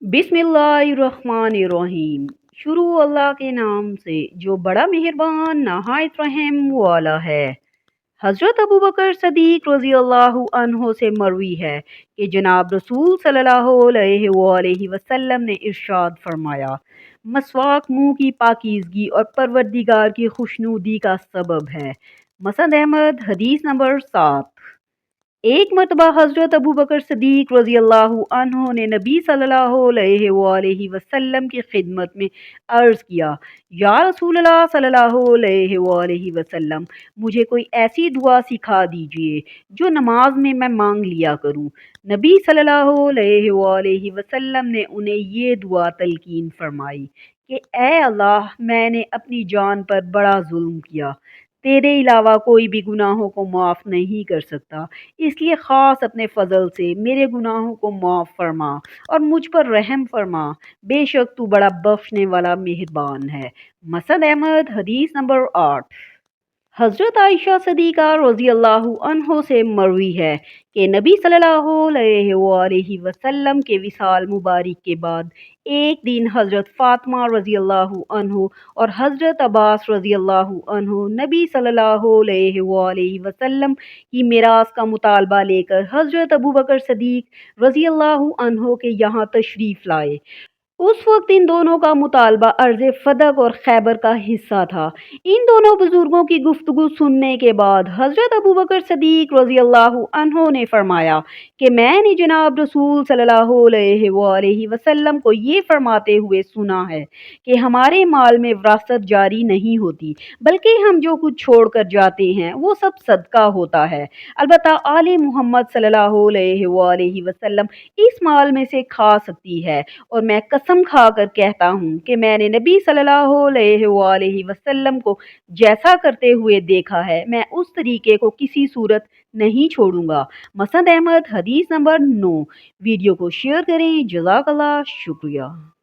बिस्मिल्लाहिर्रहमानिर्रहीम। शुरू अल्लाह के नाम से जो बड़ा मेहरबान नहायत रहम वाला है। हज़रत अबू बकर सदीक रज़ी अल्लाहु अन्हो से मरवी है कि जनाब रसूल सल्लल्लाहु अलैहि वसल्लम ने इरशाद फरमाया, मसवाक मुंह की पाकीज़गी और परवरदिगार की खुशनुदी का सबब है। मसनद अहमद हदीस नंबर 7। एक मरतबा हज़रत अबू बकर सदीक रज़ी अल्लाहु अन्हो ने नबी सल्लल्लाहु अलैहि वसल्लम की खिदमत में अर्ज़ किया, या रसूल अल्लाह सल्लल्लाहु अलैहि वसल्लम, मुझे कोई ऐसी दुआ सिखा दीजिए जो नमाज में मैं मांग लिया करूं। नबी सल्लल्लाहु अलैहि वसल्लम ने उन्हें ये दुआ तलकीन फरमाई कि ए अल्लाह, मैंने अपनी जान पर बड़ा जुल्म किया, तेरे अलावा कोई भी गुनाहों को माफ़ नहीं कर सकता, इसलिए ख़ास अपने फ़ज़ल से मेरे गुनाहों को माफ़ फरमा और मुझ पर रहम फरमा, बेशक तू बड़ा बख्शने वाला मेहरबान है। मसनद अहमद हदीस नंबर 8। हज़रत आयशा सदीक़ा रज़ी अल्लाहु अन्हो से मरवी है कि नबी सल्लल्लाहु अलैहि वसल्लम के विसाल मुबारक के बाद एक दिन हज़रत फ़ातिमा रज़ी अल्लाहु अन्हो और हज़रत अब्बास रज़ी अल्लाहु अन्हो नबी सल्लल्लाहु अलैहि वसल्लम की मिरास का मुतालबा लेकर हज़रत अबू बकर सदीक़ रज़ी अल्लाहु अन्हो के यहाँ तशरीफ़ लाए। उस वक्त इन दोनों का मुतालबा अर्ज़ फ़दक और खैबर का हिस्सा था। इन दोनों बुजुर्गों की गुफ्तगू सुनने के बाद हज़रत अबू बकर सदीक रज़ी अल्लाहु अन्हो ने फरमाया कि मैंने जनाब रसूल सल्लल्लाहु अलैहि वसल्लम को ये फरमाते हुए सुना है कि हमारे माल में विरासत जारी नहीं होती, बल्कि हम जो कुछ छोड़ कर जाते हैं वो सब सदका होता है। अलबत्ता आले मोहम्मद सल्लल्लाहु अलैहि वसल्लम इस माल में से खा सकती है, और मैं कसम खाकर कहता हूँ कि मैंने नबी सल्लल्लाहु अलैहि वसल्लम को जैसा करते हुए देखा है, मैं उस तरीके को किसी सूरत नहीं छोड़ूंगा। मसनद अहमद हदीस नंबर 9। वीडियो को शेयर करें। जज़ाकल्लाह, शुक्रिया।